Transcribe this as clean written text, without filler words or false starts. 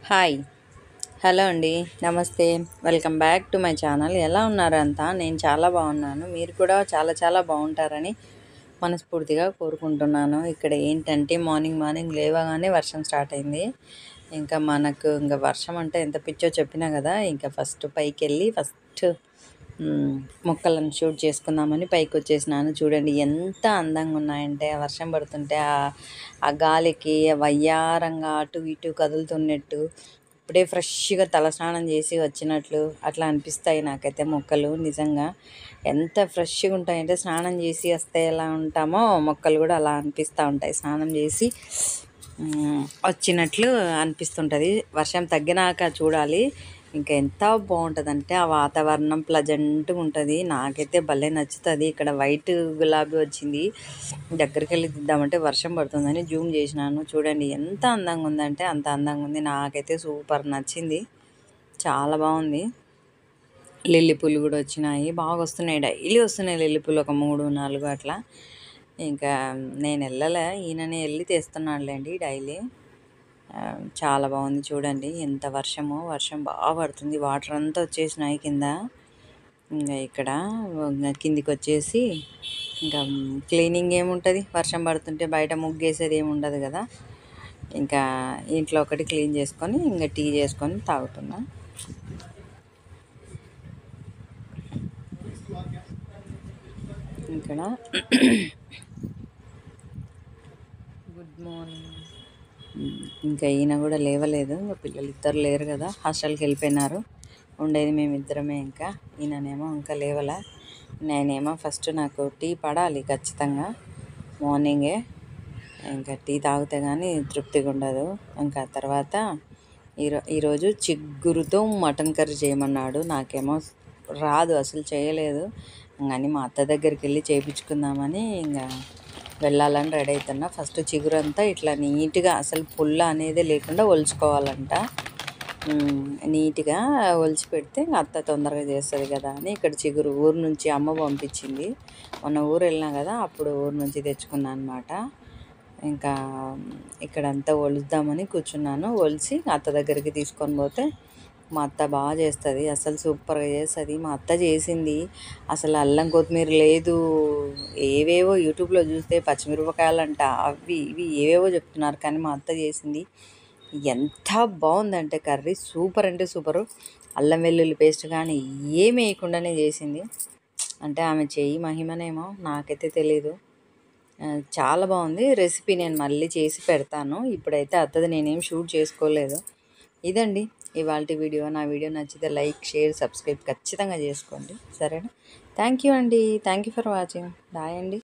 Hi hello అండి, నమస్తే. Welcome back to my channel. ఎలా ఉన్నారు అంతా? నేను చాలా బాగున్నాను. మీరు కూడా చాలా చాలా బాగుంటారని మనస్ఫూర్తిగా కోరుకుంటున్నాను. ఇక్కడ ఏంటంటే మార్నింగ్ లేవగానే వర్షం స్టార్ట్ అయింది. ఇంకా మనకు ఇంకా వర్షం అంటే ఎంత పిచ్చో చెప్పినా కదా, ఇంకా ఫస్ట్ పైకి వెళ్ళి మొక్కలను షూట్ చేసుకుందామని పైకి వచ్చేసినాను. చూడండి ఎంత అందంగా ఉన్నాయంటే, ఆ వర్షం పడుతుంటే ఆ గాలికి వయ్యారంగా అటు ఇటు కదులుతున్నట్టు, ఇప్పుడే ఫ్రెష్గా తలస్నానం చేసి వచ్చినట్లు అట్లా అనిపిస్తాయి నాకైతే మొక్కలు. నిజంగా ఎంత ఫ్రెష్గా ఉంటాయంటే, స్నానం చేసి వస్తే ఎలా ఉంటామో మొక్కలు కూడా అలా అనిపిస్తూ ఉంటాయి. స్నానం చేసి వచ్చినట్లు అనిపిస్తుంటుంది. వర్షం తగ్గినాక చూడాలి ఇంకా ఎంత బాగుంటుందంటే, ఆ వాతావరణం ప్లజెంట్గా ఉంటుంది. నాకైతే భలే నచ్చుతుంది. ఇక్కడ వైట్ గులాబీ వచ్చింది, దగ్గరికి వెళ్ళి దిద్దామంటే వర్షం పడుతుందని జూమ్ చేసినాను. చూడండి ఎంత అందంగా ఉందంటే అంత అందంగా ఉంది. నాకైతే సూపర్ నచ్చింది, చాలా బాగుంది. లిల్లీ పూలు కూడా వచ్చినాయి, బాగా వస్తున్నాయి, డైలీ వస్తున్నాయి లిల్లీ పూలు, ఒక 3-4 అట్లా. ఇంకా నేను వెళ్ళలే, ఈయననే వెళ్ళి తెస్తున్నాడులేండి డైలీ. చాలా బాగుంది. చూడండి ఎంత వర్షం బాగా పడుతుంది. వాటర్ అంతా వచ్చేసినాయి కింద. ఇంకా ఇక్కడ కిందికి వచ్చేసి ఇంకా క్లీనింగ్ ఏముంటుంది, వర్షం పడుతుంటే బయట ముగ్గేసేది ఏమి ఉండదు కదా. ఇంకా ఇంట్లో ఒకటి క్లీన్ చేసుకొని ఇంకా టీ చేసుకొని తాగుతున్నా. ఇక్కడ గుడ్ మార్నింగ్. ఇంకా ఈయన కూడా లేవలేదు, ఇంకా పిల్లలు ఇద్దరు లేరు కదా, హాస్టల్కి వెళ్ళిపోయినారు. ఉండేది మేమిద్దరమే. ఇంకా ఈయననేమో ఇంకా లేవలే. నేనేమో ఫస్ట్ నాకు టీ పడాలి ఖచ్చితంగా మార్నింగే. ఇంకా టీ తాగితే కానీ తృప్తిగా ఉండదు. ఇంకా తర్వాత ఈరోజు చిగురుతో మటన్ కర్రీ చేయమన్నాడు. నాకేమో రాదు, అసలు చేయలేదు. కానీ మా అత్త దగ్గరికి వెళ్ళి చేయించుకుందామని ఇంకా వెళ్ళాలని రెడీ అవుతున్నా. ఫస్ట్ చిగురంతా ఇట్లా నీట్గా, అసలు పుల్ల అనేది లేకుండా ఒలుచుకోవాలంట. నీట్గా ఒలిచి పెడితే అత్త తొందరగా చేస్తుంది కదా అని ఇక్కడ చిగురు ఊరు నుంచి అమ్మ పంపించింది. మొన్న ఊరు వెళ్ళినా కదా, అప్పుడు ఊరు నుంచి తెచ్చుకున్నాను అనమాట. ఇంకా ఇక్కడంతా ఒలుద్దామని కూర్చున్నాను. ఒలిచి అత్త దగ్గరికి తీసుకొని పోతే మా అత్త బాగా చేస్తుంది, అసలు సూపర్గా చేస్తుంది. మా అత్త చేసింది అసలు అల్లం కొత్తిమీర లేదు, ఏవేవో యూట్యూబ్లో చూస్తే పచ్చిమిరపకాయలంట అవి ఇవి ఏవేవో చెప్తున్నారు. కానీ మా అత్త చేసింది ఎంత బాగుందంటే కర్రీ సూపర్ అంటే సూపరు. అల్లం వెల్లుల్లి పేస్ట్ కానీ ఏమి వేయకుండానే చేసింది. అంటే ఆమె చెయ్యి మహిమనేమో, నాకైతే తెలీదు. చాలా బాగుంది రెసిపీ. నేను మళ్ళీ చేసి పెడతాను. ఇప్పుడైతే అత్తది నేనేం షూట్ చేసుకోలేదు. ఇదండి ఇవాల్టి వీడియో. నా వీడియో నచ్చితే లైక్, షేర్, సబ్స్క్రైబ్ ఖచ్చితంగా చేసుకోండి, సరేనా? థ్యాంక్ యూ అండి. Thank you for watching. Bye అండి.